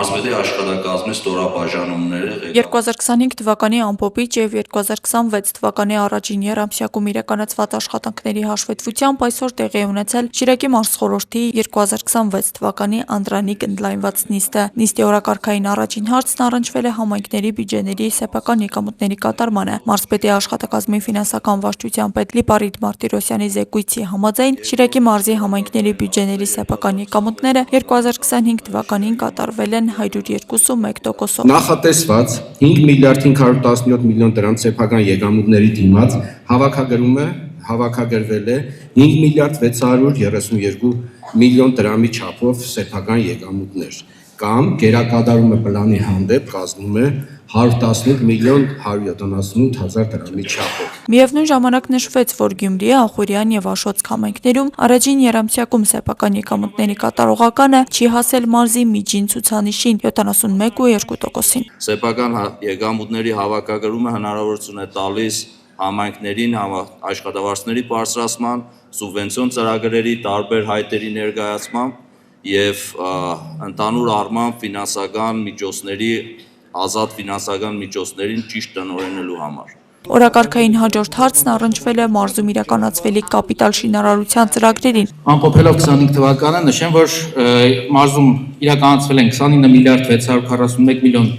մարզպետի աշխատակազմի ստորաբաժանումները 2025 թվականի ամփոփիչ եւ 2026 թվականի առաջին երամսյակում իրականացված աշխատանքների հաշվետվությամբ այսօր տեղի է ունեցել Շիրակի մարզխորհրդի 2026 թվականի անդրանիկ ընդլայնված նիստը։ Նիստի օրակարգային առաջին հարցն առնչվել է համայնքների բյուջեների սեփական եկամուտների կատարմանը։ Մարզպետի աշխատակազմի ֆինանսական վարչության պետ Լիպարիտ Մարտիրոսյանի զեկույցի համաձայն Շիրակի մարզի համայնքների բյուջեների սեփական եկամուտները 2025 թվականին կատարվել են 102.1%-ով։ Նախատեսված 5 միլիարդ 517 միլիոն դրամ սեփական եկամուտների դիմաց հավաքագրվել է 5 միլիարդ 632 միլիոն դրամի չափով սեփական եկամուտներ, կամ գերակատարումը պլանի հանդեպ կազմում է 115 միլիոն 178 հազար դրամի չափով։ Միևնույն ժամանակ նշվեց, որ Գյումրիի, Ախուրյան եւ Աշոտsk համայնքներում առաջին երամսյակում սեփական եկամուտների կատարողականը չի հասել մարզի միջին ցուցանիշին 71.2%-ին։ Սեփական եկամուտների հավաքագրումը հնարավորություն է տալիս համայնքներին աշխատավարձների բարձրացման, սուբվենցիոն ծրագրերի տարբեր հայտերի ներկայացմամբ եւ ընդհանուր առմամբ ֆինանսական միջոցների ազատ ֆինանսական միջոցներին ճիշտ տնօրինելու համար։ Օրակարգային հաջորդ հարցն առնչվել է մարզում իրականացվելիք կապիտալ շինարարության ծրագրերին։ Ամփոփելով 25 թվականը նշեմ, որ մարզում իրականացվել են 29 միլիարդ 641 միլիոն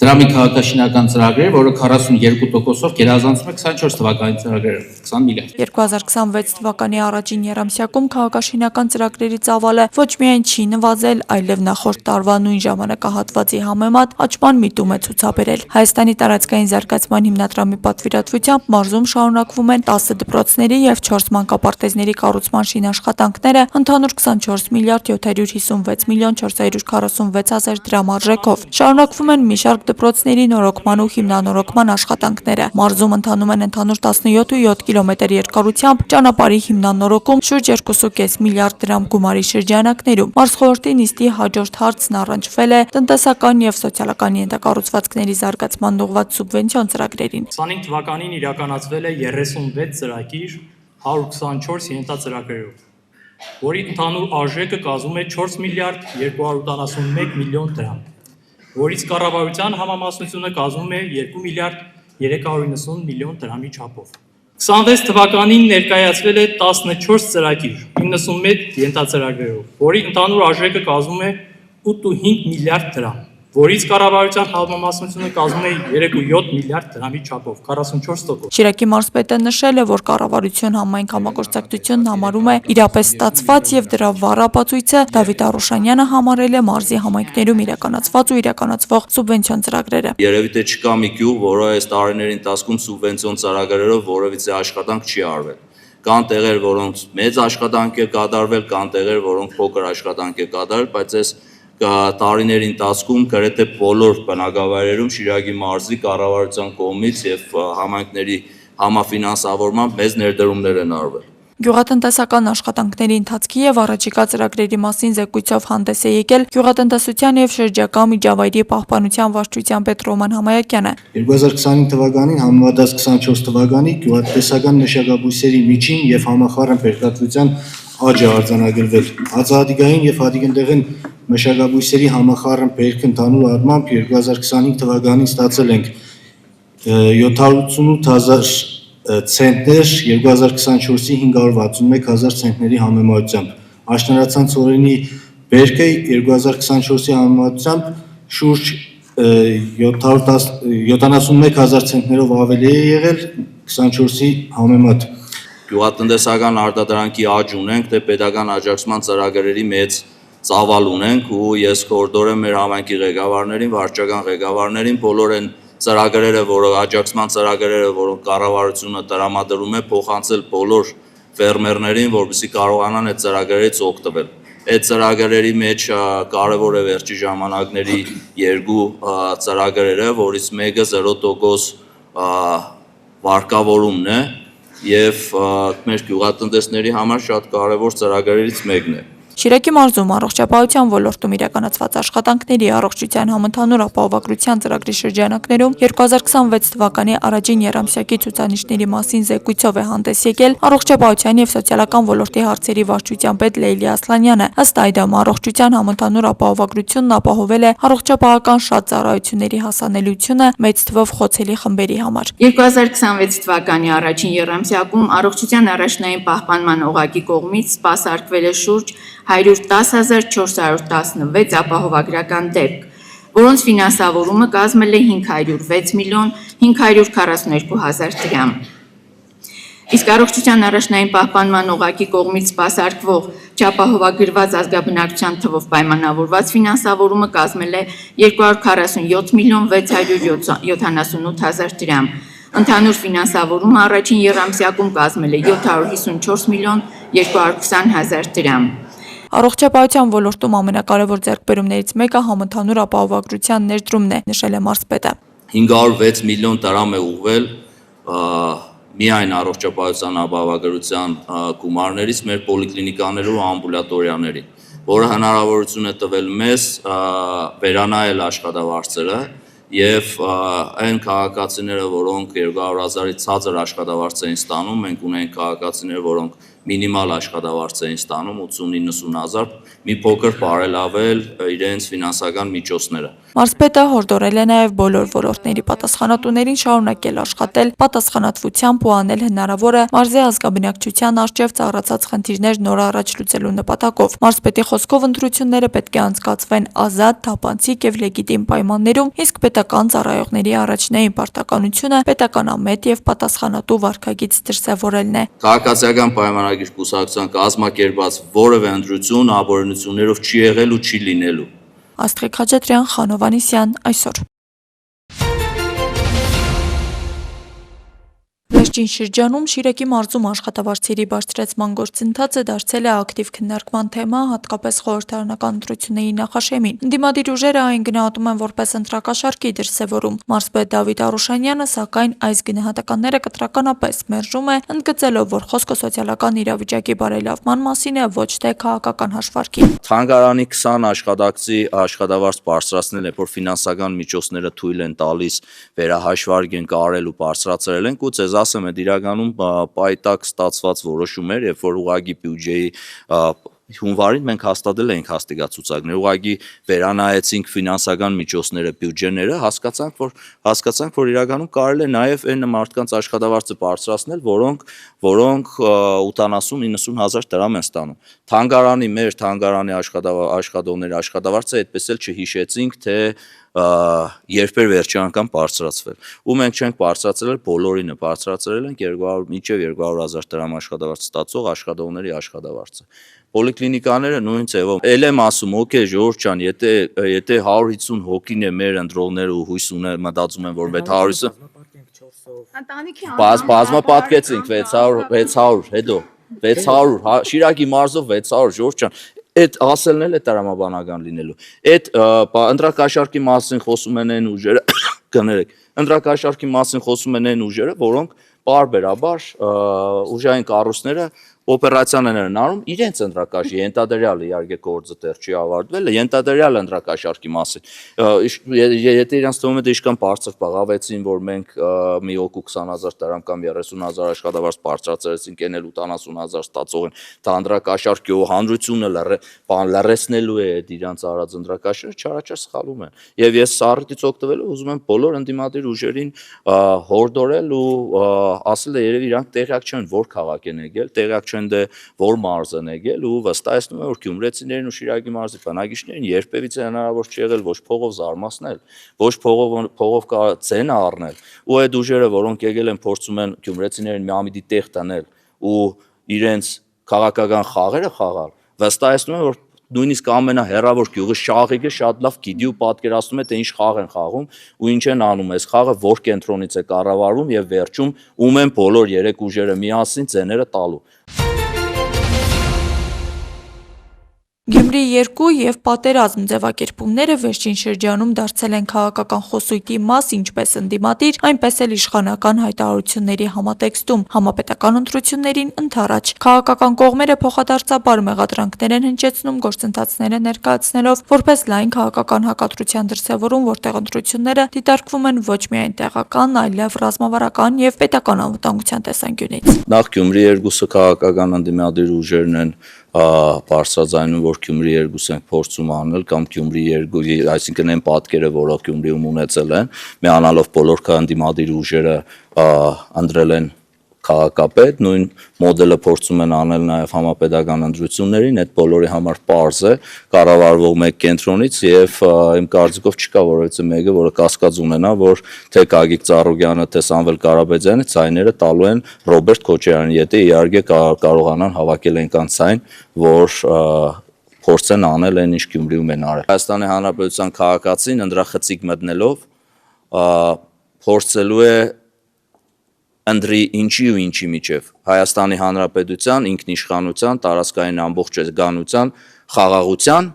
դրամի քաղաքաշինական ծրագրեր, որը 42%-ով գերազանցում է 24 թվականի ծրագրերը 20 միլիարդ։ 2026 թվականի առաջին երամսյակում քաղաքաշինական ծրագրերի ծավալը ոչ միայն չի նվազել, այլև նախորդ տարվա նույն ժամանակահատվածի համեմատ աճման միտում է ցուցաբերել։ Հայաստանի տարածքային զարգացման հիմնադրամի պատվիրատվությամբ մարզում շարունակվում են 10 դպրոցների եւ 4 մանկապարտեզների կառուցման շինաշխատանքները ընդհանուր 24 միլիարդ 756 միլիոն 446 հազար դրամ արժեքով։ Շարունակվում են մի շարք դպրոցների նորոգման ու հիմնանորոգման աշխատանքները։ Մարզում ընթանում են ընդհանուր 17.7 կիլոմետր երկարությամբ ճանապարհի հիմնանորոգում շուրջ 2.5 միլիարդ դրամ գումարի շրջանակներում։ Մարզխորհրդի նիստի հաջորդ հարցն առնչվել է տնտեսական եւ սոցիալական ենթակառուցվածքների զարգացման ուղղված սուբվենցիոն ծրագրերին։ 25 թվականին իրականացվել է 36 ծրագիր 124 ենթածրագրերով, որի ընդհանուր արժեքը կազմում է 4 միլիարդ 271 միլիոն դրամ, որից կառավարության համամասնությունը կազմում է 2 միլիարդ 390 միլիոն դրամի չափով։ 26 թվականին ներկայացվել է 14 ծրագիր 91 ենթածրագրերով, որի ընդհանուր արժեքը կազմում է 8.5 միլիարդ դրամ, որից կառավարության համամասնությունը կազմում է 3.7 միլիարդ դրամի չափով 44%։ Շիրակի մարզպետը նշել է, որ կառավարություն համայնք համագործակցությունն համարում է իրապես ստացված եւ դրա վառ ապացույցը Դավիթ Արոշանյանը համարել է մարզի համայնքներում իրականացված ու իրականացվող սուբվենցիոն ծրագրերը։ Երևի թե չկա մի գյուղ, որը այս տարիների ընթացքում սուբվենցիոն ծրագրերով որևիցե աշխատանք չի արվել։ Կան տեղեր, որոնց մեծ աշխատանք է կատարվել, կան տեղեր, որոնք փոքր աշխատանք է կատարվել, բայց այս տարիների ընթացքում գրեթե բոլոր բնակավայրերում Շիրակի մարզի կառավարության կողմից եւ համայնքների համաֆինանսավորմամբ մեծ ներդրումներ են արվել։ Գյուղատնտեսական աշխատանքների ընթացքի եւ առաջիկա ծրագրերի մասին զեկույցով հանդես է եկել Գյուղատնտեսության եւ շրջակա միջավայրի պահպանության վարչության պետ Ռոման Համայակյանը։ 2025 թվականին համեմատած 24 թվականի գյուղատնտեսական մշակաբույսերի միջին եւ համախառն բերքատվության աճ է արձանագրվել։ Հացահատիկային եւ հատիկնդեղեն մշակաբույսերի համախառն բերք ընդհանուր առմամբ 2025 թվականին ստացել ենք 788,000 ցենտներ 2024-ի 561,000 ցենտների համեմատությամբ։ Աշնանացան ծորենի բերքը 2024-ի համեմատությամբ շուրջ 771,000 ցենտներով ավելի է եղել 24-ի համեմատ։ Գյուղատնտեսական արտադրանքի աճ ունենք, թե պետական աջակցման ծրագրերի մեծ ծավալ ունենք ու ես կորդորեմ մեր համայնքի ղեկավարներին, վարչական ղեկավարներին, բոլոր են ծրագրերը, որը աջակցման ծրագրերը, որոնք կառավարությունը տրամադրում է, փոխանցել բոլոր ֆերմերներին, որպեսզի կարողանան այդ ծրագրերից օգտվել։ Այդ ծրագրերի մեջ կարևոր է վերջի ժամանակների երկու ծրագրերը, որից մեկը 0% վարկավորումն է եւ մեր գյուղատնտեսների համար շատ կարևոր ծրագրերից մեկն է։ Շիրակի մարզում առողջապահության ոլորտում իրականացված աշխատանքների առողջության համընդհանուր ապահովագրության ծրագրի շրջանակներում 2026 թվականի առաջին եռամսյակի ցուցանիշների մասին զեկույցով է հանդես եկել առողջապահության եւ սոցիալական ոլորտի հարցերի վարչության պետ Լեյլի Ասլանյանը։ Ըստ այդմ առողջության համընդհանուր ապահովագրությունն ապահովել է առողջապահական շատ ծառայությունների հասանելիությունը մեծ թվով խոցելի խմբերի համար։ 2026 թվականի առաջին եռամսյակում առողջության առաջնային պահպանման օղակի կողմից սպասարկվել է շուրջ 110,416 ապահովագրական դեպք, որոնց ֆինանսավորումը կազմել է 506 միլիոն 542 հազար դրամ։ Իսկ առողջության առաջնային պահպանման օղակի կողմից սպասարկվող չապահովագրված ազգաբնակչության թվով պայմանավորված ֆինանսավորումը կազմել է 247 միլիոն 678 հազար դրամ։ Ընդհանուր ֆինանսավորումը առաջին եռամսյակում կազմել է 754 միլիոն 220 հազար դրամ։ Առողջապահության ոլորտում ամենակարևոր ձեռքբերումներից մեկը համընդհանուր ապահովագրության ներդրումն է, նշել է մարզպետը։ 506 միլիոն դրամ է ուղղվել միայն առողջապահության ապահովագրության գումարներից մեր պոլիկլինիկաների ու ամբուլատորիաների, որը հնարավորություն է տվել մեզ վերանայել աշխատավարձերը եւ այն քաղաքացիները, որոնք 200,000-ից ցածր աշխատավարձ էին ստանում, մենք ունենք քաղաքացիներ, որոնք մինիմալ աշխատավարձ էին ստանում 80-90,000, մի փոքր բարելավել իրենց ֆինանսական միջոցները։ Մարզպետը հորդորել է նաև բոլոր ոլորտների պատասխանատուներին շարունակել աշխատել պատասխանատվությամբ ու անել հնարավորը մարզի ազգաբնակչության առջև ծառացած խնդիրներ նոր առաջ լուծելու նպատակով։ Մարզպետի խոսքով ընտրությունները պետք է անցկացվեն ազատ, թափանցիկ եւ լեգիտիմ պայմաններում, իսկ պետական ծառայողների առաջնային պարտականությունը պետականամետ եւ պատասխանատու վարքագիծ դրսևորելն է։ Քաղաքացիական պայմանագիր կուսակցության կազմակերպած որևէ ընտրություն ապօրինություններով չի եղել ու չի լինելու։ Աստղիկ Խաչատրյան, Խանո Վանեսյան, այսօր։ Վերջին շրջանում Շիրակի մարզում աշխատավարձերի բարձրացման գործընթացը դարձել է ակտիվ քննարկման թեմա, հատկապես խորհրդարանական ընտրությունների նախաշեմին։ Ընդդիմադիր ուժերը այն գնահատում են որպես ընտրակաշառքի դրսևորում։ Մարզպետ Դավիթ Արուշանյանը, սակայն, այս գնահատականները կտրականապես մերժում է, ընդգծելով, որ խոսքը սոցիալական իրավիճակի բարելավման մասին է, ոչ թե քաղաքական հաշվարկի։ Թանգարանի 20 աշխատակցի աշխատավարձ բարձրացնել է, որ ֆինանսական միջոցները թույլ են տալիս վերահաշվարկ են կարել ու բարձրացրել են, ու ցեզ ասեմ, այդ իրականում պայտակ ստացված որոշում էր, երբ որ ուղղակի բյուջեի հունվարին մենք հաստատել էինք հաստիգացուցակներ, ուղղակի վերանայեցինք ֆինանսական միջոցները, բյուջեները, հասկացանք, որ իրականում կարելի է նաև այն մարդկանց աշխատավարձը բարձրացնել, որոնք 80-90 հազար դրամ են ստանում։ Մեր թանգարանի աշխատողների աշխատավարձը այդպես էլ չհիշեցինք, թե երբեր վերջի անգամ բարձրացվել։ Ու մենք չենք բարձրացրել, բոլորինը բարձրացրել ենք մինչև 200,000 դրամ աշխատավարձ ստացող աշխատողների աշխատավարձը։ Պոլիկլինիկաները նույն ձևով։ Էլ եմ ասում, օքեյ, Ժորժ ջան, եթե 150 հոգին է մեր ընտրողները ու հույս ունեն, մտածում են, որ 650 բազմապատկեցինք 600, հետո 600, Շիրակի մարզով 600, Ժորժ ջան, այդ ասելն էլ է տրամաբանական լինելու։ Այդ ընտրակաշառքի մասին խոսում են այն ուժերը, կներեք, ընտրակաշառքի մասին խոսում են այն ուժերը, որոնք պարբերաբար ուժային կառույցները օպերացիաներ են անում իրենց ընտրակաշարքի, ենթադրյալը իհարկե գործը դեռ չի ավարտվել, ենթադրյալ ընտրակաշառքի մասին։ Եթե իրանց թվում է դժքան բարձր բաղավեցին, որ մենք մի օկու 20,000 դրամ կամ 30,000 աշխատավարձ բարձրացրեցինք, այն էլ 80,000 ստացող են, դա ընտրակաշառքի ու հանրությունը լռեցնելու է այդ իրանց արած ընտրակաշառքը, չարաչար սխալվում են։ Եվ ես սառիթից օգտվելով ուզում եմ բոլոր ընդդիմադիր ուժերին հորդորել ու ասել է երևի իրանք տեղյակ չեն, որ քաղաք են եկել, տեղյակ չեն դե որ մարզ են եկել ու վստահեցնում եմ, որ գյումրեցիներին ու Շիրակի մարզի բնակիչներին երբևիցե հնարավոր չի եղել ոչ փողով զարմացնել, ոչ փողով ձեն առնել, ու այդ ուժերը, որոնք եկել են, փորձում են գյումրեցիներին մի ամիդի տեղ տանել ու իրենց քաղաքական խաղերը խաղալ, վստահեցնում եմ, որ նույնիսկ ամենահեռավոր գյուղի Շաղիկը շատ լավ գիտի ու պատկերացնում է, թե ինչ խաղ են խաղում ու ինչ են անում, այս խաղը որ կենտրոնից է կառավարվում եւ վերջում ում են բոլոր երեք ուժերը միասին ձեները տալու։ Գյումրի 2 եւ պատերազմ ձևակերպումները վերջին շրջանում դարձել են քաղաքական խոսույթի մաս ինչպես ընդդիմադիր, այնպես էլ իշխանական հայտարարությունների համատեքստում, համապետական ընտրություններին ընդառաջ։ Քաղաքական կողմերը փոխադարձաբար մեղադրանքներ են հնչեցնում գործընթացները ներկայացնելով որպես լայն քաղաքական հակադրության դրսևորում, որտեղ ընտրությունները դիտարկվում են ոչ միայն տեղական, այլև ռազմավարական եւ պետական անվտանգության տեսանկյունից։ Նախ Գյումրի 2-ը քաղաքական ընդդիմադիր ուժերն են բարձրաձայնում, որ Գյումրի 2 ենք փորձում անել կամ Գյումրի 2, այսինքն այն պատկերը, որը Գյումրիում ունեցել են, միանալով բոլոր ընդդիմադիր ուժերը ընտրել են քաղաքապետ, նույն մոդելը փորձում են անել նաև համապետական ընտրություններին, այդ բոլորի համար պարզ է, կառավարվող մեկ կենտրոնից եւ իմ կարծիքով չկա որևէ մեկը, որը կասկած ունենա, որ թե Գագիկ Ծառուկյանը, թե Սամվել Կարապետյանը ցայները տալու են Ռոբերտ Քոչարյանին, եթե իհարկե կարողանան հավաքել այնքան ցայն, որ փորձեն անել այն ինչ Գյումրիում են արել։ Հայաստանի Հանրապետության քաղաքացին ընդրախցիկ մտնելով փորձելու է ընդրի ինչի ու ինչի միջև Հայաստանի Հանրապետության ինքնիշխանության, տարածքային ամբողջականության, խաղաղության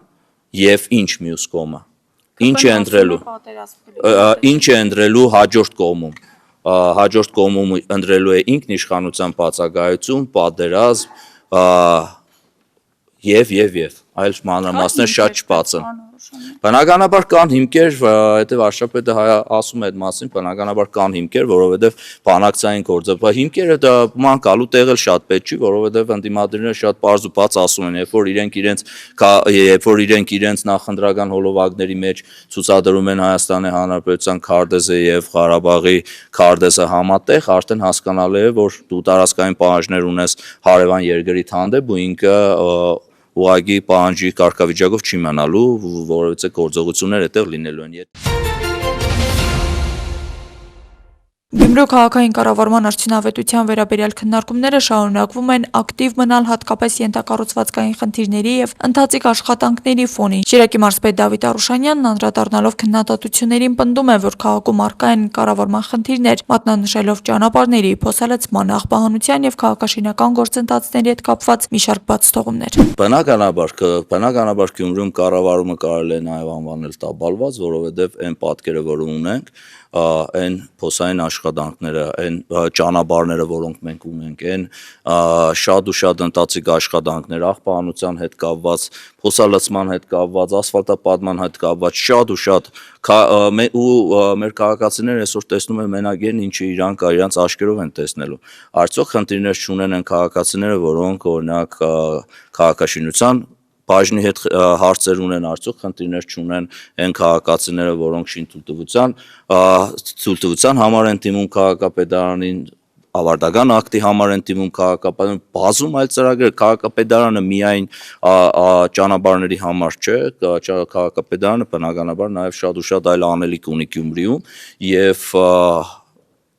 եւ ինչ մյուս կողմը։ Ինչ է ընդրելու։ Ինչ է ընդրելու հաջորդ կողմում։ Հաջորդ կողմում ընդրելու է ինքնիշխանության բացակայություն, պատերազմ եւ այլ մանրամասներ շատ չբացեմ։ Բնականաբար կան հիմքեր, հետև Արշապետը ասում է այդ մասին, բնականաբար կան հիմքեր, որովհետև բանակցային գործը, հիմքերը դա ման գալու տեղ էլ շատ պետք չի, որովհետև ընդդիմադիրները շատ պարզ ու բաց ասում են, երբ որ իրենք իրենց նախընտրական հոլովակների մեջ ցուցադրում են Հայաստանի Հանրապետության քարտեզը եւ Ղարաբաղի քարտեզը համատեղ, արդեն հասկանալի է, որ դու տարածքային պահանջներ ունես հարևան երկրի հանդեպ ու ինքը ուղղակի պահանջի կարգավիճակով չի մնալու, որովհետեւ գործողություններ այդտեղ լինելու են։ Գյումրու քաղաքային կառավարման արդյունավետության վերաբերյալ քննարկումները շարունակվում են ակտիվ մնալ հատկապես ենթակառուցվածքային խնդիրների եւ ընթացիկ աշխատանքների ֆոնին։ Շիրակի մարզպետ Դավիթ Արուշանյանն անդրադառնալով քննադատություններին պնդում է, որ քաղաքում առկա են կառավարման խնդիրներ, մատնանշելով ճանապարհների, փոսալեցման, աղբահանության եւ քաղաքաշինական գործընթացների հետ կապված մի շարք բացթողումներ։ Բնականաբար Գյումրիում կառավարումը կարելի է նաեւ անվանել տաբալված, որովհետեւ այն պատկերը, որ ունենք, այն փոսային աշխատանքները, այն ճանապարհները, որոնք մենք ունենք, այն շատ ու շատ ընթացիկ աշխատանքներ, աղբահանության հետ կապված, փոսալցման հետ կապված, ասֆալտապատման հետ կապված, շատ ու շատ ու մեր քաղաքացիները այսօր տեսնում են մենակ այն, ինչը իրանց աչքերով են տեսնելու։ Արդյոք խնդիրներ չունեն են քաղաքացիները, որոնք օրինակ քաղաքաշինության բաժնի հետ հարցեր ունեն, արդյոք խնդիրներ չունեն այն քաղաքացիները, որոնք շինթույլտվության համար են դիմում քաղաքապետարանին, ավարտական ակտի համար են դիմում քաղաքապետարանին, բազում այլ ծրագրեր, քաղաքապետարանը միայն ճանապարհների համար չէ, քաղաքապետարանը բնականաբար նաև շատ ու շատ այլ անելիք ունի Գյումրիում եւ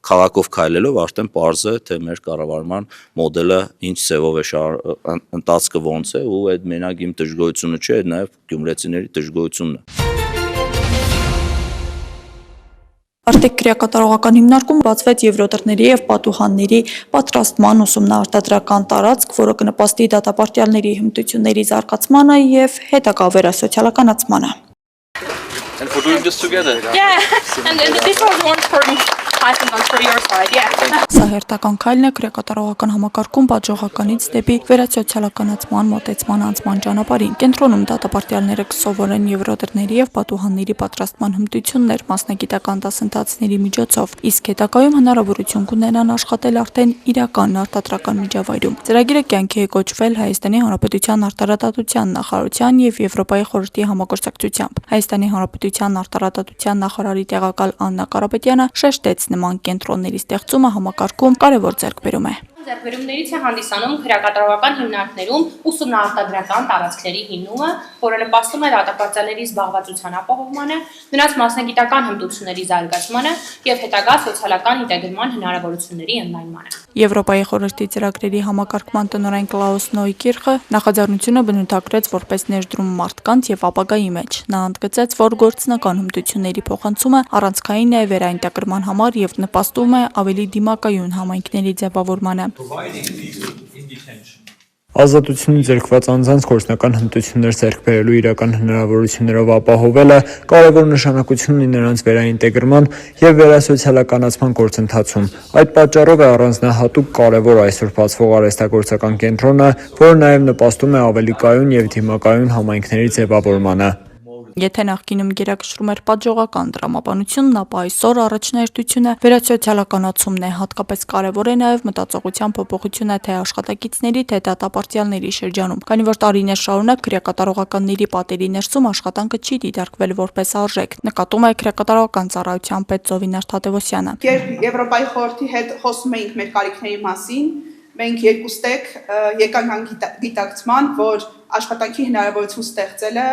քաղաքով քայլելով արդեն պարզ է, թե մեր կառավարման մոդելը ինչ ձևով է ընթացքը ոնց է ու այդ մենակ իմ դժգոհությունը չէ, այդ նաև գյումրեցիների դժգոհությունն է։ Արտեկ քրեակատարողական հիմնարկում բացվեց եվրոդռների եւ պատուհանների պատրաստման ուսումնարտադրական տարածք, որը կնպաստի դատապարտյալների հմտությունների զարգացմանը եւ հետագա վերասոցիալականացմանը։ And for doing this together. Yeah, and this was one important item for your side, yeah. Սա հերթական քայլն է քրեակատարողական համակարգում պատժողականից դեպի վերասոցիալականացման մոտեցման անցման ճանապարհին։ Կենտրոնում դատապարտյալները կսովորեն եվրոդռների եւ պատուհանների պատրաստման հմտություններ մասնագիտական դասընթացների միջոցով, իսկ հետագայում հնարավորություն կունենան աշխատել արդեն իրական արտադրական միջավայրում։ Ծրագիրը կյանքի է կոչվել Հայաստանի Հանրապետության արտարադատության նախարարության եւ Եվրոպայի խորհրդի համագործակցությամբ։ Հայաստանի Հանրապետության արտարադատության նախարարի տեղակալ Աննա Կարապետյանը շեշտեց նման կենտրոնների ստեղծումը համակարգում կարևոր ձեռքբերում է։ Ձեռքբերումներից է հանդիսանում քրեակատարողական հիմնարկներում ուսումնարտադրական տարածքների հիմնումը, որը նպաստում է դատապարտյալների զբաղվածության ապահովմանը, նրանց մասնագիտական հմտությունների զարգացմանը եւ հետագա սոցիալական ինտեգրման հնարավորությունների ընդլայնմանը։ Եվրոպայի խորհրդի ծրագրերի համակարգման տնօրեն Կլաուս Նոյկիրխը նախաձեռնությունը բնութագրեց որպես ներդրում մարդկանց եւ ապագայի մեջ։ Նա ընդգծեց, որ գործնական հմտությունների փոխանցումը առանցքային է վերաինտեգրման համար եւ նպաստում է ավելի դիմակայուն համայնքների ձևավորմանը։ Providing people in detention Ազատությունից զրկված անձանց գործնական հմտություններ ձեռք բերելու իրական հնարավորություններով ապահովելը կարևոր նշանակություն ունի նրանց վերաինտեգրման և վերասոցիալականացման գործընթացում։ Այդ պատճառով է առանձնահատուկ կարևոր այսօր բացվող արհեստագործական կենտրոնը, որը նաև նպաստում է ավելի կայուն և դիմակայուն համայնքների ձևավորմանը։ Եթե նախկինում գերակշռում էր պատժողական տրամաբանությունն, ապա այսօր առաջնահերթությունը վերասոցիալականացումն է, հատկապես կարևոր է նաև մտածողության փոփոխությունը թե աշխատակիցների, թե դատապարտյալների շրջանում, քանի որ տարիներ շարունակ քրեակատարողականների պատերի ներսում աշխատանքը չի դիտարկվել որպես արժեք, նկատում է քրեակատարողական ծառայության պետ Զովինար Թադևոսյանը։ Երբ Եվրոպայի խորհրդի հետ խոսում էինք մեր կարիքների մասին, մենք երկուստեք եկանք գիտակցման, որ աշխատանքի հնարավորություն ստեղծելը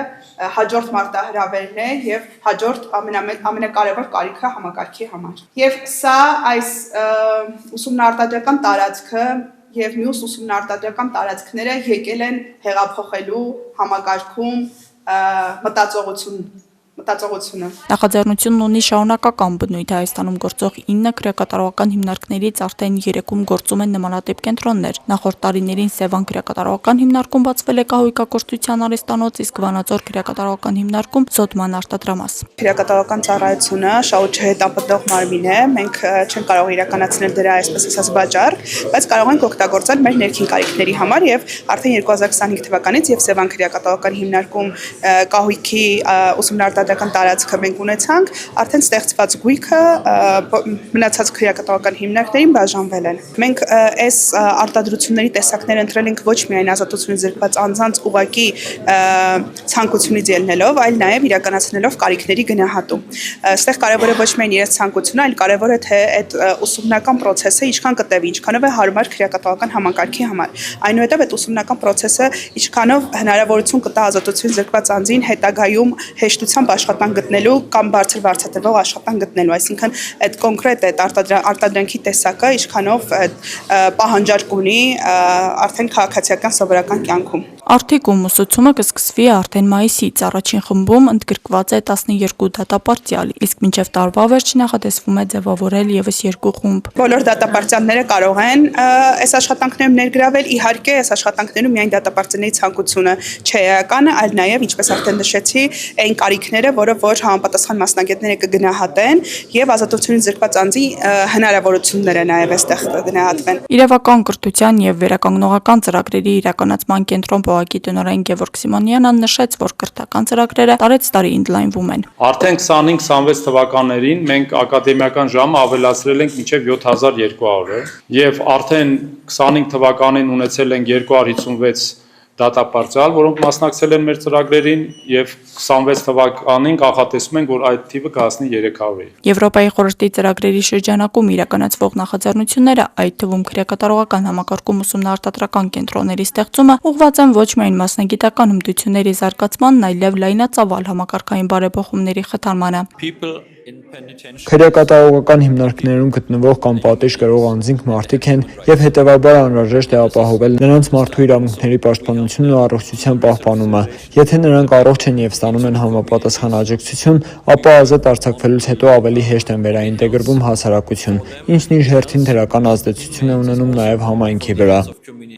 հաջորդ մարտահրավերն է եւ հաջորդ ամենակարևոր կարիքը համակարգի համար։ Եվ սա այս ուսումնարտադրական տարածքը եւ մյուս ուսումնարտադրական տարածքները եկել են հեղափոխելու համակարգում մտածողությունը։ Նախաձեռնությունն ունի շարունակական բնույթ Հայաստանում գործող 9 քրեակատարողական հիմնարկներից արդեն 3-ում գործում են նմանատիպ կենտրոններ։ Նախորդ տարիներին Սևան քրեակատարողական հիմնարկում բացվել է կահույքագործության արհեստանոց, իսկ Վանաձոր քրեակատարողական հիմնարկում Զոդման արտադրամաս։ Քրեակատարողական ծառայությունը շահույթ հետապնդող մարմին է, մենք չենք կարող իրականացնել դրա այսպես ասած վաճառ, բայց կարող ենք օգտագործել մեր ներքին կարիքների համար եւ արդեն 2025 թվականից եւ Սևան քրեակատարողական հիմնարկում կահույքի ուսումնարտադրական տարածքը մենք ունեցանք, արդեն ստեղծված գույքը մնացած քրեակատարողական հիմնարկներին բաժանվել են։ Մենք այս արտադրությունների տեսակները ընտրել ենք ոչ միայն ազատությունից զրկված անձանց ուղղակի ցանկությունից ելնելով, այլ նաև իրականացնելով կարիքների գնահատում։ Այստեղ կարևոր է ոչ միայն իրենց ցանկությունը, այլ կարևոր է թե այդ ուսումնական process-ը ինչքան կտևի, ինչքանով է հարմար քրեակատարողական համակարգի համար։ Այնուհետև այդ ուսումնական process-ը ինչքանով հնարավորություն կտա ազատությունից զրկված անձին հետագայում հեշտությամբ աշխատանք գտնելու կամ բարձր վարձատրվող աշխատանք գտնելու, այսինքն այդ կոնկրետ այդ արտադրանքի տեսակը ինչքանով պահանջարկ ունի արդեն քաղաքացիական սովորական կյանքում։ Արդիկում ուսուցումը կսկսվի արդեն մայիսից, առաջին խմբում ընդգրկված է 12 դատապարտյալ, իսկ մինչև տարվա վերջ նախատեսվում է ձևավորել ևս 2 խումբ։ Բոլոր դատապարտյալները կարող են այս աշխատանքներում ներգրավել, իհարկե այս աշխատանքներում միայն դատապարտյալների ցանկությունը չէ էականը, այլ նաև ինչպես արդեն նշեցի, այն կարիքները, որը որ համապատասխան մասնագետները կգնահատեն եւ ազատությունից զրկված անձի հնարավորությունները նաև այստեղ կգնահատվեն։ Իրավական կրթության եւ վերականգնողական ծրագրերի իրականացման կենտրոն փողակի տնօրեն Գևորգ Սիմոնյանը նշեց, որ կրթական ծրագրերը տարեցտարի ընդլայնվում են։ Արդեն 25-26 թվականներին մենք ակադեմիական ժամը ավելացրել ենք մինչև 7200-ը եւ արդեն 25 թվականին ունեցել ենք 256 դատապարտյալ, որոնք մասնակցել են մեր ծրագրերին եւ 26 թվականին կանխատեսում ենք, որ այդ թիվը կհասնի 300-ի։ Եվրոպայի խորհրդի ծրագրերի շրջանակում իրականացվող նախաձեռնությունները, այդ թվում քրեակատարողական համակարգում ուսումնարտադրական կենտրոնների ստեղծումը, ուղղված են ոչ միայն մասնագիտական հմտությունների զարգացմանն, այլև լայնածավալ համակարգային բարեփոխումների խթանմանը։ Քրեակատարողական հիմնարկներում գտնվող կամ պատիժ կրող անձինք մարդիկ են եւ հետեւաբար անհրաժեշտ է ապահովել նրանց մարդու իրավունքների պաշտպանությունն ու առողջության պահպանումը։ Եթե նրանք առողջ են եւ ստանում են համապատասխան աջակցություն, ապա ազատ արձակվելուց հետո ավելի հեշտ են վերաինտեգրվում հասարակություն, ինչն իր հերթին դրական ազդեցություն է ունենում նաեւ համայնքի վրա։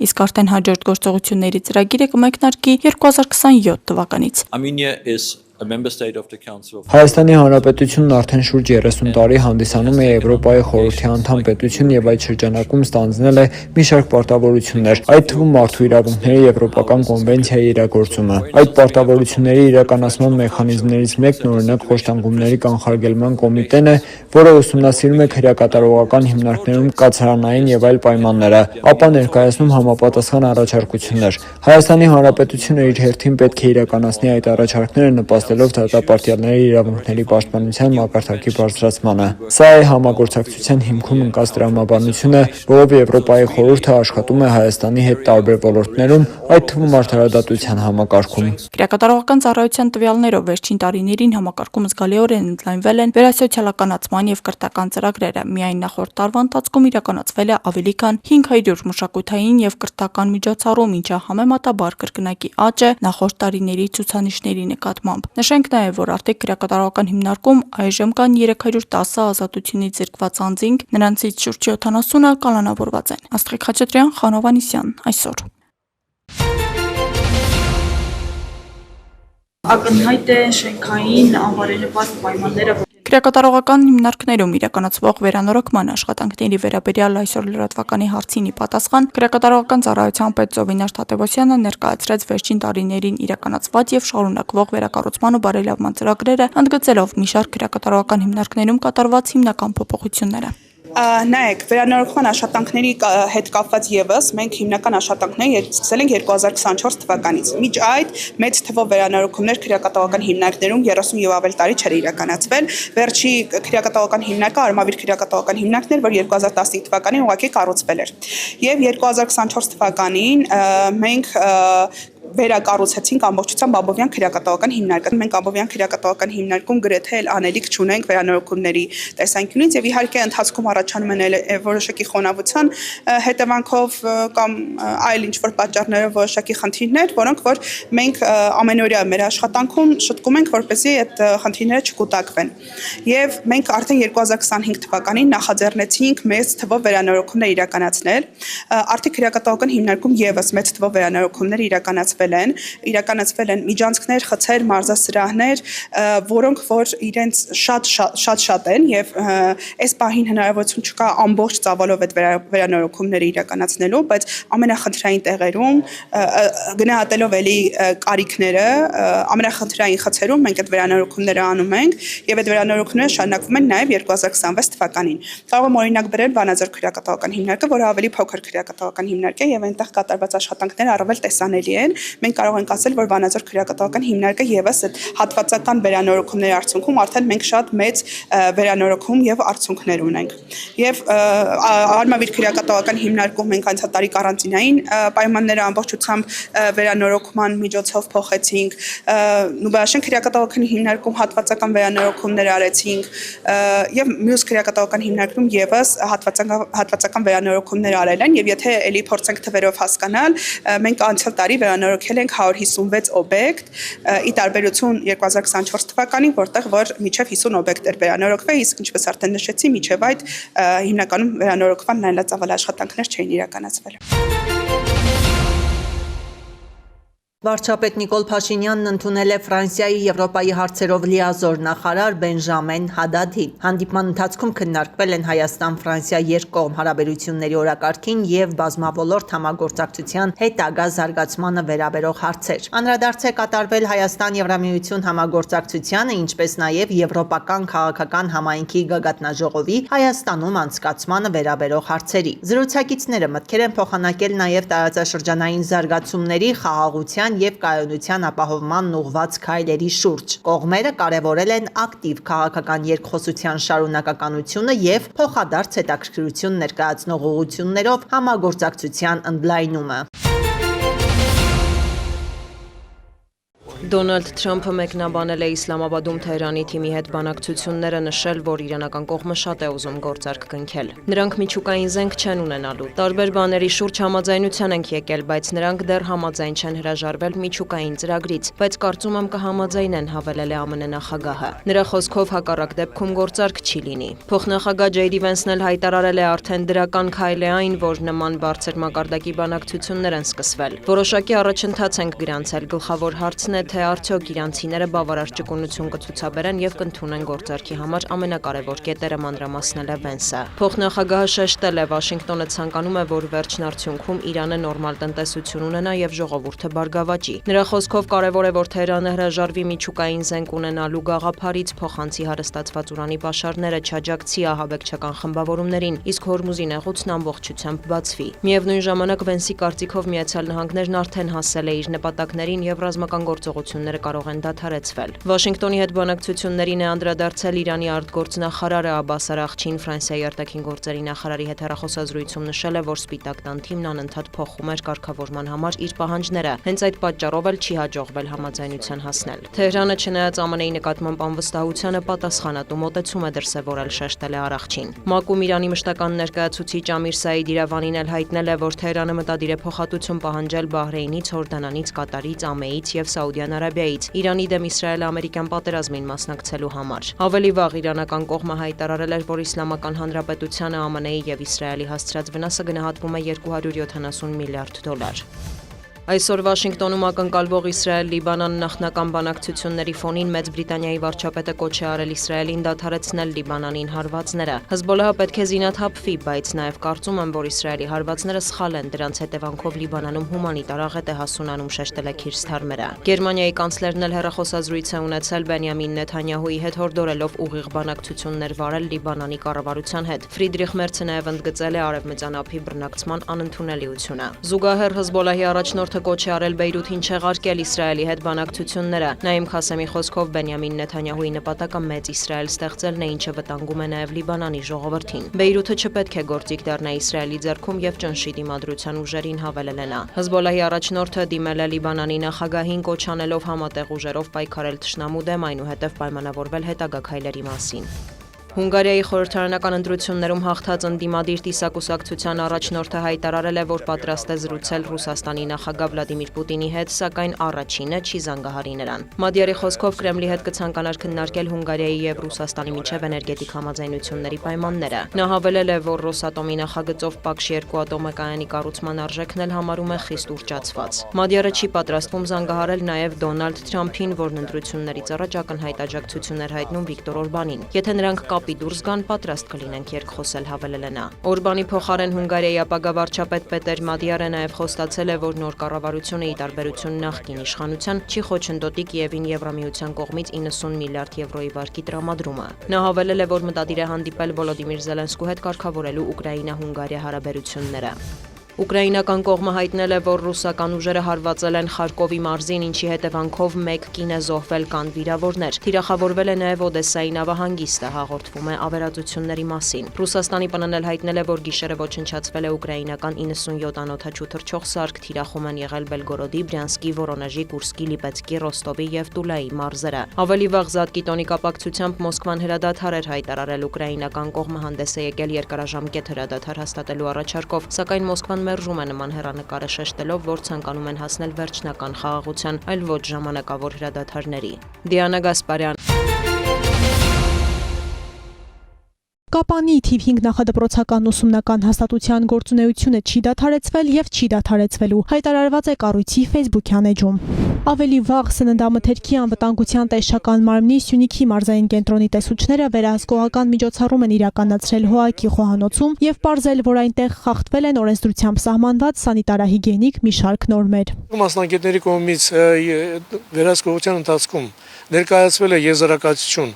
Իսկ արդեն հաջորդ գործողությունների ծրագիրը կմեկնարկի 2027 թվականից։ Հայաստանի Հանրապետությունն արդեն շուրջ 30 տարի հանդիսանում է Եվրոպայի խորհրդի անդամ պետություն եւ այդ շրջանակում ստանձնել է մի շարք պարտավորություններ, այդ թվում մարդու իրավունքների եվրոպական կոնվենցիայի իրագործումը։ Այդ պարտավորությունների իրականացման մեխանիզմներից մեկն օրինակ խոշտանգումների կանխարգելման կոմիտեն է, որը ուսումնասիրում է քրեակատարողական հիմնարկներում կացարանային եւ այլ պայմանները, ապա ներկայացնում համապատասխան առաջարկություններ։ Հայաստանի Հանրապետությունը իր հերթին պետք է իրականացնի այդ առաջարկները նպաստելով դատապարտյալների իրավունքների պաշտպանության մակարդակի բարձրացմանը։ Սա է համագործակցության հիմքում ընկած տրամաբանությունը, որով Եվրոպայի խորհուրդը աշխատում է Հայաստանի հետ տարբեր ոլորտներում, այդ թվում արդարադատության համակարգում։ Քրեակատարողական ծառայության տվյալներով վերջին տարիներին համակարգում զգալիորեն ընդլայնվել են վերասոցիալականացման եւ կրթական ծրագրերը։ Միայն նախորդ տարվա ընթացքում իրականացվել է ավելի քան 500 մշակութային եւ կրթական միջոցառում, ինչը համեմատաբար կրկնակի աճ է նախորդ տարիների ցուցանիշների նկատմամբ։ Նշենք նաեւ, որ Արտեկ քրեակատարողական հիմնարկում այժմ կան 310 ազատությունից զրկված անձինք, նրանցից շուրջ 70-ը կալանավորված են։ Աստղիկ Խաչատրյան, Խանով Անիսյան, այսօր։ ակնհայտ է շենքային անվարելված պայմանները։ Քրեակատարողական հիմնարկներում իրականացվող վերանորոգման աշխատանքների վերաբերյալ այսօր լրատվականի հարցին ի պատասխան քրեակատարողական ծառայության պետ Զովինար Թադևոսյանը ներկայացրեց վերջին տարիներին իրականացված եւ շարունակվող վերակառուցման ու բարելավման ծրագրերը, ընդգծելով մի շարք քրեակատարողական հիմնարկներում կատարված հիմնական փոփոխությունները։ Նայեք, վերանորոգման աշխատանքների հետ կապված եւս մենք հիմնական աշխատանքներ սկսել ենք 2024 թվականից։ Մինչ այդ մեծ թվով վերանորոգումներ քրեակատարողական հիմնարկներում 30 եւ ավել տարի չէր իրականացվել։ Վերջի քրեակատարողական հիմնարկը Արմավիր քրեակատարողական հիմնարկն էր, որ 2015 թվականին ուղղակի կառուցվել էր։ Եվ 2024 թվականին մենք վերակառուցեցինք ամբողջությամբ Աբովյան քրեակատարողական հիմնարկը։ Մենք Աբովյան քրեակատարողական հիմնարկում գրեթե էլ անելիք չունենք վերանորոգումների տեսանկյունից եւ իհարկե ընթացքում առաջանում են որոշակի խոնավության հետևանքով կամ այլ ինչ-որ պատճառներով որոշակի խնդիրներ, որոնք որ մենք ամենօրյա մեր աշխատանքում շտկում ենք, որպեսզի այդ խնդիրները չկուտակվեն։ Եվ մենք արդեն 2025 թվականին նախաձեռնեցինք մեծ թվով վերանորոգումներ իրականացնել։ Արդի քրեակատարողական հիմնարկում եւս մեծ թվով վերանորոգումներ իրականացվել են միջանցքներ, խցեր, մարզասրահներ, որոնք որ իրենց շատ են եւ այս պահին հնարավորություն չկա ամբողջ ծավալով այդ վերանորոգումները իրականացնելու, բայց ամենախնդրային տեղերում գնահատելով էլի կարիքները, ամենախնդրային խցերում մենք այդ վերանորոգումները անում ենք եւ այդ վերանորոգումները շարունակվում են նաեւ 2026 թվականին։ Կարող եմ օրինակ բերել Վանաձոր քրեակատարողական հիմնարկը, որը ավելի փոքր քրեակատարողական հիմնարկ է եւ այնտեղ կատարված աշխատանքները առավել տեսանելի են։ Մենք կարող ենք ասել, որ Վանաձոր քրեակատարողական հիմնարկը եւս այդ հատվածական վերանորոգումների արդյունքում արդեն մենք շատ մեծ վերանորոգում եւ արդյունքներ ունենք։ Եվ Արմավիր քրեակատարողական հիմնարկում մենք անցատարի կարանտինային պայմանները ամբողջությամբ վերանորոգման միջոցով փոխեցինք։ Նուբաշեն քրեակատարողական հիմնարկում հատվածական վերանորոգումներ արեցինք եւ մյուս քրեակատարողական հիմնարկում եւս հատվածական վերանորոգումներ արել են եւ եթե էլի փորձենք թվերով հասկանալ, մենք անցյալ տարի վերանորոգել ենք 156 օբյեկտ, ի տարբերություն 2024 թվականին, որտեղ որ միջև 50 օբյեկտ էր վերանորոգվել, իսկ ինչպես արդեն նշեցի, միջև այդ հիմնականում վերանորոգման լայնածավալ աշխատանքներ չէին իրականացվել։ Վարչապետ Նիկոլ Փաշինյանն ընդունել է Ֆրանսիայի Եվրոպայի հարցերով լիազոր նախարար Բենժամեն Հադադին։ Հանդիպման ընթացքում քննարկվել են Հայաստան-Ֆրանսիա երկկողմ հարաբերությունների օրակարգին եւ բազմավոլորտ համագործակցության հետագա զարգացմանը վերաբերող հարցեր։ Անդրադարձ է կատարվել Հայաստան-Եվրամիություն համագործակցությանը, ինչպես նաեւ Եվրոպական քաղաքական համայնքի գագաթնաժողովի Հայաստանում անցկացմանը վերաբերող հարցերի։ Զրուցակիցները մտքեր են փոխանակել նաեւ տարածաշրջանային զարգացումների, խաղաղության եւ կայունության ապահովման ուղղված քայլերի շուրջ։ Կողմերը կարևորել են ակտիվ քաղաքական երկխոսության շարունակականությունը եւ փոխադարձ հետաքրքրություն ներկայացնող ուղղություններով համագործակցության ընդլայնումը։ Դոնալդ Թրամփը մեկնաբանել է Իսլամաբադում Թեհրանի թիմի հետ բանակցությունները, նշել, որ իրանական կողմը շատ է ուզում գործարք կնքել։ Նրանք միջուկային զենք չեն ունենալու։ Տարբեր բաների շուրջ համաձայնության ենք եկել, բայց նրանք դեռ համաձայն չեն հրաժարվել միջուկային ծրագրից, բայց կարծում եմ կհամաձայնեն, հավելել է ԱՄՆ նախագահը։ Նրա խոսքով հակառակ դեպքում գործարք չի լինի։ Փոխնախագահ Ջեյդի Վենսն էլ հայտարարել է արդեն դրական քայլ է այն, որ նման բարձր մակարդակի բանակցություններ են սկսվել։ Որոշակի առաջընթաց ենք գրանցել, գլխավոր հարցն է, թե արդյոք իրանցիները բավարար ճկունություն կցուցաբերեն եւ կընդունեն գործարքի համար ամենակարևոր կետերը, մանրամասնել է Վենսը։ Փոխնախագահը շեշտել է, Վաշինգտոնը ցանկանում է, որ վերջին արդյունքում Իրանը նորմալ տնտեսություն ունենա եւ ժողովուրդը բարգավաճի։ Նրա խոսքով կարևոր է, որ Թեհրանը հրաժարվի միջուկային զենք ունենալու գաղափարից, փոխանցի հարստացված ուրանի պաշարները, չաջակցի ահաբեկչական խմբավորումներին, իսկ Հորմուզի նեղուցն ամբողջությամբ բացվի։ Միևնույն ժամանակ Վենսի կարծիքով Միացյալ Նահանգներն արդեն հասել է իր նպատակներին եւ ռազմական գործողությունները կարող են դադարեցվել։ Վաշինգտոնի հետ բանակցություններին է անդրադարձել Իրանի արտգործնախարարը Աբբաս Արաղչին, Ֆրանսիայի արտաքին գործերի նախարարի հետ հեռախոսազրույցում նշել է, որ Սպիտակ տան թիմն անընդհատ փոխում էր կարգավորման համար իր պահանջները, հենց այդ պատճառով էլ չի հաջողվել համաձայնության հասնել։ Թեհրանը, չնայած ԱՄՆ-ի նկատմամբ անվստահությանը, պատասխանատու մոտեցում է դրսևորել, շեշտել է Արաղչին։ ՄԱԿ-ում Իրանի մշտական ներկայացուցիչ Ամիր Սաիդ Իրավանին էլ հայտնել է, որ Թեհրանը մտադիր է փոխհատուցում պահանջել Բահրեյնից, Հորդանանից, Կատարից, ԱՄԷ-ից եւ Սաուդյան Արաբիայից Իրանի դեմ Իսրայել-ամերիկյան պատերազմին մասնակցելու համար։ Ավելի վաղ իրանական կողմը հայտարարել էր, որ Իսլամական Հանրապետությանը ԱՄՆ-ի եւ Իսրայելի հասցրած վնասը գնահատվում է $270 միլիարդ։ Այսօր Վաշինգտոնում ակնկալվող Իսրայել-Լիբանան նախնական բանակցությունների ֆոնին Մեծ Բրիտանիայի վարչապետը կոչ է արել Իսրայելին դադարեցնել Լիբանանին հարվածները։ Հեզբոլլահը պետք է զինաթափվի, բայց նաև կարծում եմ, որ Իսրայելի հարվածները սխալ են, դրանց հետևանքով Լիբանանում հումանիտար աղետ է հասունանում, շեշտել է Քիր Սթարմերը։ Գերմանիայի կանցլերն էլ հեռախոսազրույց է ունեցել Բենյամին Նեթանյահուի հետ, հորդորելով ուղիղ բանակցություններ վարել Լիբանանի կառավարության հետ։ Ֆրիդրիխ Մերցը նաև ընդգծել է արևմտյան ափի բռնակցման անընդունելիությունը։ Զուգահեռ Հեզբոլլահի առաջնորդը կոչ է արել Բեյրութին չեղարկել Իսրայելի հետ բանակցությունները։ Նաիմ Խասեմի խոսքով Բենյամին Նեթանյահուի նպատակը մեծ Իսրայել ստեղծելն է, ինչը վտանգում է նաև Լիբանանի ժողովրդին։ Բեյրութը չպետք է գործիք դառնա Իսրայելի ձեռքում եւ ճնշի դիմադրության ուժերին, հավելել է նա։ Հեզբոլլահի առաջնորդը դիմել է Լիբանանի նախագահին, կոչ անելով համատեղ ուժերով պայքարել թշնամու դեմ, այնուհետև պայմանավորվել հետագա քայլերի մասին։ Հունգարիայի խորհրդարանական ընտրություններում հաղթած ընդդիմադիր տիսակուսակցության առաջնորդը հայտարարել է, որ պատրաստ է զրուցել Ռուսաստանի նախագահ Վլադիմիր Պուտինի հետ, սակայն առաջինը չի զանգահարի նրան։ Մադիարի խոսքով Կրեմլի հետ կցանկանար քննարկել Հունգարիայի եւ Ռուսաստանի միջև էներգետիկ համաձայնությունների պայմանները։ Նա հավելել է, որ Ռոսատոմի նախագծով Պակշի 2 ատոմակայանի կառուցման արժեքն էլ համարում է խիստ ուռճացված։ Մադիարը չի պատրաստվում զանգահարել նաեւ Դոնալդ Թրամփին, որն ընտրություններից առաջ ակնհայտ աջակցություններ հայտնում Վիկտոր Օրբանին։ Եթե նրանք կապի դուրս գան, պատրաստ կլինենք երկխոսել, հավելել է նա։ Օրբանի փոխարեն Հունգարիայի ապագա վարչապետ Պետեր Մադիարը նաև խոստացել է, որ նոր կառավարությունը ի տարբերություն նախկին իշխանության չի խոչընդոտի Կիևին Եվրամիության կողմից 90 միլիարդ եվրոյի վարկի տրամադրումը։ Նա հավելել է, որ մտադիր է հանդիպել Վոլոդիմիր Զելենսկու հետ կարգավորելու Ուկրաինա-Հունգարիա հարաբերությունները։ Ուկրաինական կողմը հայտնել է, որ ռուսական ուժերը հարվածել են Խարկովի մարզին, ինչի հետևանքով 1 կին է զոհվել, կան վիրավորներ։ Թիրախավորվել է նաև Օդեսայի նավահանգիստը, հաղորդվում է ավերածությունների մասին։ Ռուսաստանի ՊՆՆ-ն էլ հայտնել է, որ գիշերը ոչնչացվել է ուկրաինական 97 անօդաչու թռչող սարք, թիրախում են եղել Բելգորոդի, Բրյանսկի, Վորոնեժի, Կուրսկի, Լիպեցկի, Ռոստովի եւ Տուլայի մարզերը։ Ավելի վաղ Զատկի տոնի կապակցությամբ Մոսկվան հրադադար էր հայտարարել, ուկրաինական կողմը հանդես է եկել երկարաժամկետ հրադադար հաստատելու առաջարկով, սակայն Մոսկվան մերժում է նման հեռանկարը, շեշտելով, որ ցանկանում են հասնել վերջնական խաղաղության, այլ ոչ ժամանակավոր հրադադարների։ Դիանա Գասպարյան։ Կապանի թիվ 5 նախադպրոցական ուսումնական հաստատության գործունեությունը չի դադարեցվել եւ չի դադարեցվելու, հայտարարված է կառույցի Facebook-յան էջում։ Ավելի վաղ սննդամթերքի անվտանգության տեսչական մարմնի Սյունիքի մարզային կենտրոնի տեսուչները վերահսկողական միջոցառում են իրականացրել ՀՕԱԿ-ի խոհանոցում եւ պարզել, որ այնտեղ խախտվել են օրենսդրությամբ սահմանված սանիտարահիգիենիկ մի շարք նորմեր։ Մասնագետների կողմից վերահսկողության ընթացքում ներկայացվել է եզրակացություն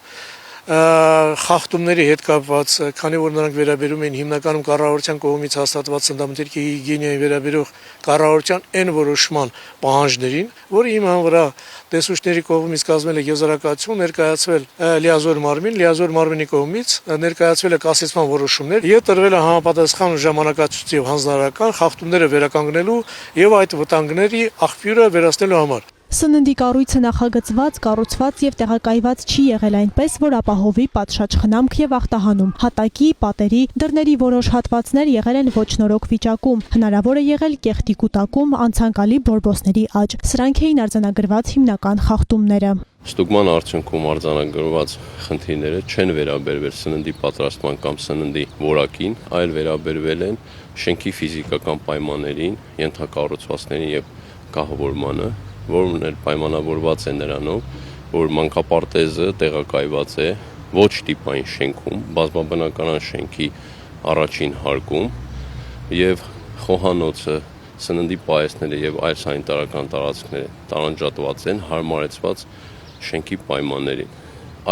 խախտումների հետ կապված, քանի որ նրանք վերաբերում են հիմնականում կառավարության կողմից հաստատված սննդամթերքի հիգիենային վերաբերող կառավարության այն որոշման պահանջներին, որը հիման վրա տեսուչների կողմից կազմել է եզրակացություն, ներկայացվել լիազոր մարմինի կողմից ներկայացվել է կասեցման որոշումներ եւ տրվել է համապատասխան ժամանակացույց եւ հանձնարարական խախտումները վերականգնելու եւ այդ վտանգների աղբյուրը վերացնելու համար։ Սննդի կառույցը նախագծված, կառուցված եւ տեղակայված չի եղել այնպես, որ ապահովի պատշաճ խնամք եւ ախտահանում։ Հատակի, պատերի, դռների որոշ հատվածներ եղել են ոչ նորոգ վիճակում։ Հնարավոր է եղել կեղտի կուտակում, անցանկալի բորբոսների աճ։ Սրանք էին արձանագրված հիմնական խախտումները։ Ստուգման արդյունքում արձանագրված խնդիրները չեն վերաբերվել սննդի պատրաստման կամ սննդի որակին, այլ վերաբերվել են շենքի ֆիզիկական պայմաններին, ենթակառուցվածքներին եւ կահավորմանը, որն էլ պայմանավորված է նրանով, որ մանկապարտեզը տեղակայված է ոչ տիպային շենքում, բազմաբնականան շենքի առաջին հարկում եւ խոհանոցը, սննդի պահեստները եւ այլ սանիտարական տարածքները տարանջատված են հարմարեցված շենքի պայմաններին։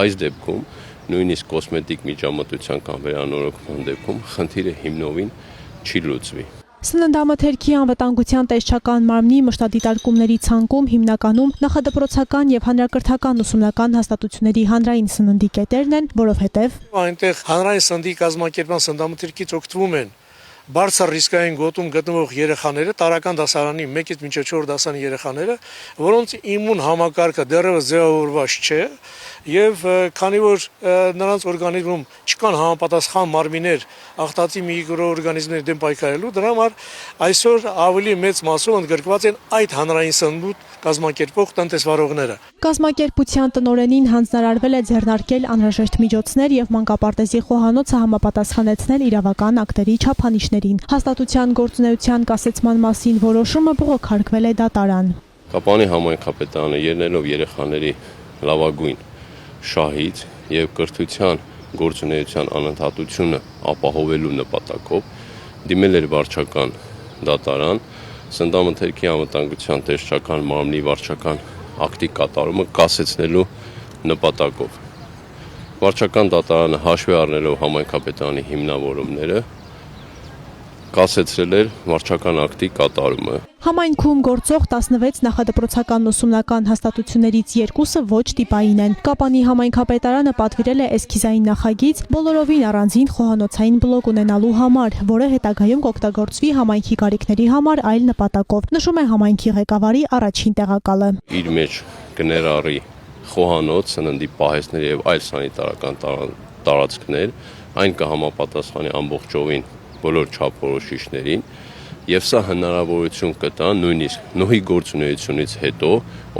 Այս դեպքում նույնիսկ կոսմետիկ միջամտության կամ վերանորոգման դեպքում խնդիրը հիմնովին չի լուծվի։ Սննդամթերքի անվտանգության տեսչական մարմնի մշտադիտարկումների ցանկում հիմնականում նախադպրոցական եւ հանրակրթական ուսումնական հաստատությունների հանրային սննդի կետերն են, որովհետեւ այնտեղ հանրային սննդի կազմակերպման սննդամթերքից օգտվում են բարձր ռիսկային գոտում գտնվող երեխաները, տարական դասարանի 1-ից մինչև 4 դասարանի երեխաները, որոնց իմուն համակարգը դեռևս ձևավորված չէ, եւ քանի որ նրանց օրգանիզմում չկան համապատասխան մարմիններ աղտածի միկրոօրգանիզմների դեմ պայքարելու, դրա համար այսօր ավելի մեծ մասով ընդգրկված են այդ հանրային սնունդ կազմակերպող տնտեսվարողները։ Կազմակերպության տնօրենին հանձնարարվել է ձեռնարկել անհրաժեշտ միջոցներ եւ մանկապարտեզի խոհանոցը համապատասխանեցնել իրավական ակտերի չափանիշներին։ ծրագրերին։ Հաստատության գործունեության կասեցման մասին որոշումը բողոքարկվել է դատարան։ Կապանի համայնքապետարանը ելնելով երեխաների լավագույն շահից եւ կրթության գործունեության անընդհատությունը ապահովելու նպատակով դիմել էր վարչական դատարան սննդամթերքի անվտանգության տեսչական մարմնի վարչական ակտի կատարումը կասեցնելու նպատակով։ Վարչական դատարանը հաշվի առնելով համայնքապետարանի հիմնավորումները կասեցրել էր վարչական ակտի կատարումը։ Համայնքում գործող 16 նախադպրոցական ուսումնական հաստատություններից 2-ը ոչ տիպային են։ Կապանի համայնքապետարանը պատվիրել է էսքիզային նախագիծ բոլորովին առանձին խոհանոցային բլոկ ունենալու համար, որը հետագայում կօգտագործվի համայնքի կարիքների համար այլ նպատակով, նշում է համայնքի ղեկավարի առաջին տեղակալը։ Իր մեջ կներառի խոհանոց, սննդի պահեստներ եւ այլ սանիտարական տարածքներ, այն կհամապատասխանի ամբողջովին բոլոր չափորոշիչներին եւ սա հնարավորություն կտա նույնիսկ նոհի գործունեությունից հետո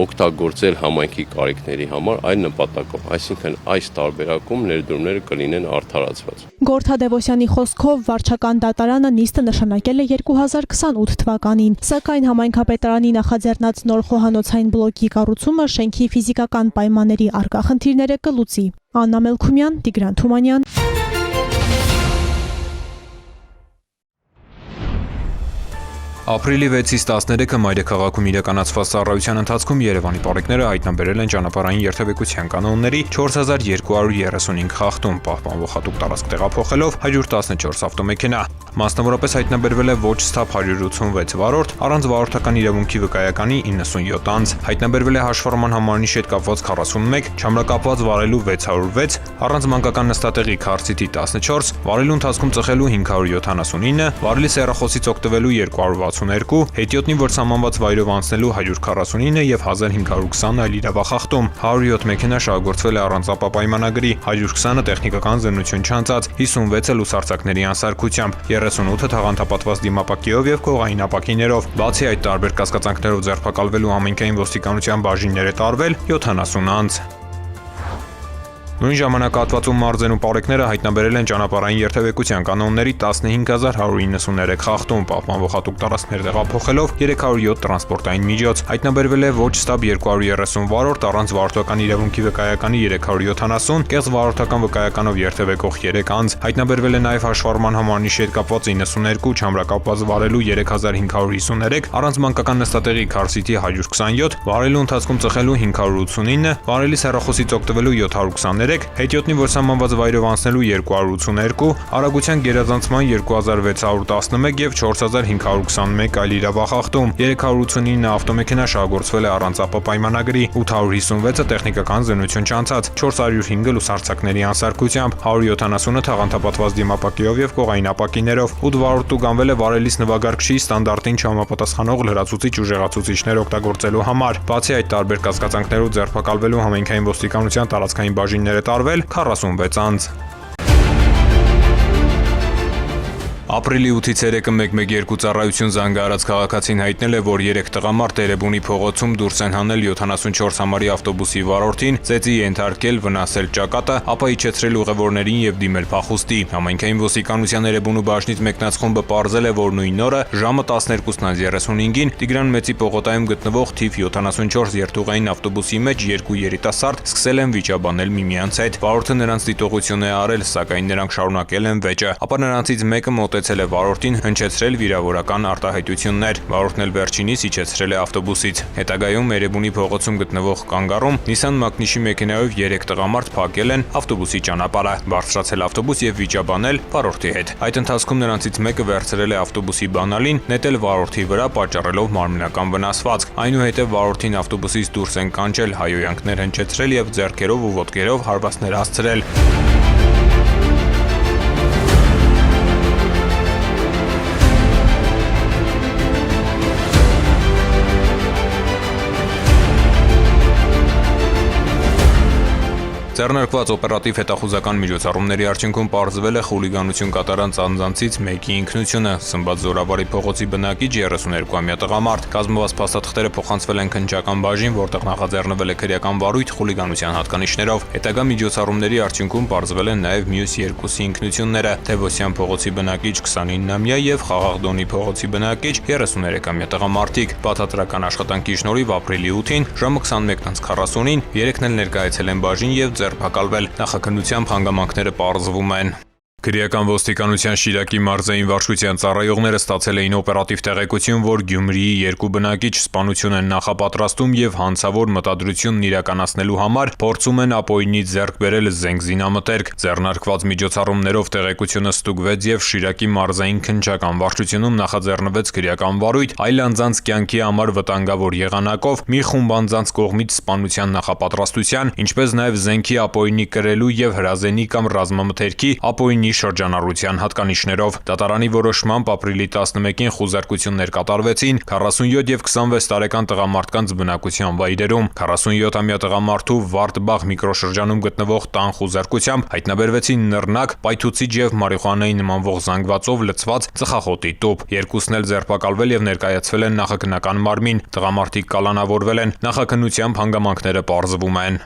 օգտագործել համայնքի կարիքների համար այլ նպատակով, այսինքն այս տարբերակում ներդրումները կլինեն արդարացված։ Գորթա Դևոսյանի խոսքով վարչական դատարանը նիստը նշանակել է 2028 թվականին, սակայն համայնքապետարանի նախաձեռնած նոր խոհանոցային բլոկի կառուցումը շենքի ֆիզիկական պայմանների առկա խնդիրները կլուծի։ Աննա Մելքումյան, Տիգրան Թումանյան։ Ապրիլի 6-ից 13-ը մայրաքաղաքում իրականացված ծառայության ընթացքում Երևանի պարեկները հայտնաբերել են ճանապարհային երթևեկության կանոնների 4235 խախտում, պահպանվող հատուկ տարածք տեղափոխելով 114 ավտոմեքենա։ Մասնավորապես հայտնաբերվել է ոչ սթափ 186 վարորդ, առանց վարորդական իրավունքի վկայականի 97 անձ, հայտնաբերվել է հաշվառման համարնիշ հետ կապված 41, չամրակապված վարելու 606, առանց մանկական նստատեղի քարծիթի 14, վարելու ընթացքում ծխելու 579, վարելի սեռախոսից օգտվելու 262, հետիոտնի որ սահմանված վայրով անցնելու 149 եւ 1520 այլ իրավախախտում, 107 մեքենա շահագործվել է առանց ապա պայմանագրի, 120-ը տեխնիկական զննություն չանցած, 56-ը լուսարձակների անսարքությամբ, 38-ը թաղանթապատված դիմապակիով եւ կողային ապակիներով։ Բացի այդ տարբեր կասկածանքներով ձերբակալվելու համայնքային ոստիկանության բաժիններ է տարվել 70 անձ։ Նույն ժամանակահատվածում մարզերում պարեկները հայտնաբերել են ճանապարհային երթևեկության կանոնների 15193 խախտում, պահպանվող հատուկ տարածքներ տեղափոխելով 307 տրանսպորտային միջոց, հայտնաբերվել է ոչ ստաբ 230 վարորդ, առանց վարորդական իրավունքի վկայականի 370, կեղծ վարորդական վկայականով երթևեկող 3 անձ, հայտնաբերվել է նաև հաշվառման համարնիշի հետ կապված 92, չամրակապված վարելու 3553, առանց մանկական նստատեղի քարսիթի 127, վարելու ընթացքում ծխելու 589, վարելի սեռախոսից օգտվելու 723, հետիոտնի որ սահմանված վայրով անցնելու 282, արագության գերազանցման 2611 եւ 4521 այլ իրավախախտում, 389 ավտոմեքենա շահագործվել է առանց ապա պայմանագրի, 856-ը տեխնիկական զննություն չանցած, 405-ը լուսարձակների անսարքությամբ, 170-ը թաղանթապատված դիմապակիով եւ կողային ապակիներով, 8 վարորդ տուգանվել է վարելիս նվագարկչի ստանդարտին չհամապատասխանող լրացուցիչ ուժեղացուցիչներ օգտագործելու համար։ Բացի այդ տարբեր կասկածանքներով ձերբակալվելու համայնքային ոստիկանության տարածքային բաժիններ տարվել 46 անձ։ Ապրիլի 8-ից 3-ը 112 ծառայություն զանգահարած քաղաքացին հայտնել է, որ 3 տղամարդ Տերեբունի փողոցում դուրս են հանել 74 համարի ավտոբուսի վարորդին, ծեծի ենթարկել, վնասել ճակատը, ապա իջեցրել ուղևորներին եւ դիմել փախուստի։ Համայնքային ոստիկանության Տերեբունու բաժնից մեկնած խումբը պարզել է, որ նույն օրը ժամը 12:35-ին Տիգրան Մեծի պողոտայում գտնվող թիվ 74 երթուղային ավտոբուսի մեջ երկու երիտասարդ սկսել են վիճաբանել միմյանց հետ։ Վարորդը նրանց դիտողություն է արել, սակայն նրանք շարունակել են վեճը, ապա նրանցից մեկը մոտեցել է վարորդին, հնչեցրել վիրավորական արտահայտություններ։ Վարորդն էլ վերջինիս իջեցրել է ավտոբուսից։ Հետագայում Էրեբունի փողոցում գտնվող կանգառում Nissan Magnus-ի մեքենայով 3 տղամարդ փակել են ավտոբուսի ճանապարհը, բարձրացել ավտոբուս եւ վիճաբանել վարորդի հետ։ Այդ ընթացքում նրանցից մեկը վերցրել է ավտոբուսի բանալին, նետել վարորդի վրա, պատճառելով մարմնական վնասվածք։ Այնուհետև վարորդին ավտոբուսից դուրս են կանչել, հայոյանքներ հնչեցրել եւ ձեռքերով ու ոտքերով հարվածներ հասցրել։ Ձեռնարկված օպերատիվ հետախուզական միջոցառումների արդյունքում պարզվել է խուլիգանություն կատարած անձանցից մեկի ինքնությունը։ Սմբատ Զորավարի փողոցի բնակիչ 32-ամյա տղամարդ։ Կազմված փաստաթղթերը փոխանցվել են քննչական բաժին, որտեղ նախաձեռնվել է քրեական վարույթ խուլիգանության հատկանիշներով։ Հետագա միջոցառումների արդյունքում պարզվել են նաև մյուս երկուսի ինքնությունները՝ Թևոսյան փողոցի բնակիչ 29-ամյա եւ Խաղաղդոնի փողոցի բնակիչ 33-ամյա տղամարդիկ։ Բացատրական աշխատանքի շնորհիվ ապրիլի 8-ին ժամը 21:40-ին երեքն էլ ներկայացել են բաժին եւ ձերբակալվել։ Նախաքննությամբ հանգամանքները պարզվում են։ Քրեական ոստիկանության Շիրակի մարզային վարչության ծառայողները ստացել էին օպերատիվ տեղեկություն, որ Գյումրիի երկու բնակիչ սպանություն են նախապատրաստում եւ հանցավոր մտադրությունն իրականացնելու համար փորձում են ապօրինից ձեռք բերել զենք զինամթերք։ Ձեռնարկված միջոցառումներով տեղեկությունը ստուգվեց եւ Շիրակի մարզային քննչական վարչությունում նախաձեռնվեց քրեական վարույթ այլ անձանց կյանքի համար վտանգավոր եղանակով մի խումբ անձանց կողմից սպանության նախապատրաստության, ինչպես նաեւ զենքի ապօրինի կրելու եւ հրազենի կամ ռազմամթերքի ապօրինի շրջանառության հատկանիշներով։ Դատարանի որոշմամբ ապրիլի 11-ին խուզարկություններ կատարվեցին 47 եւ 26 տարեկան տղամարդկանց բնակության վայրերում։ 47-ամյա տղամարդու Վարդբաղ միկրոշրջանում գտնվող տան խուզարկությամբ հայտնաբերվեցին նռնակ, պայթուցիչ եւ մարիխուանայի նմանվող զանգվածով լցված ծխախոտի տուփ։ Երկուսն էլ ձերբակալվել եւ ներկայացվել են նախաքննական մարմին։ Տղամարդիկ կալանավորվել են։ Նախաքննությամբ հանգամանքները պարզվում են։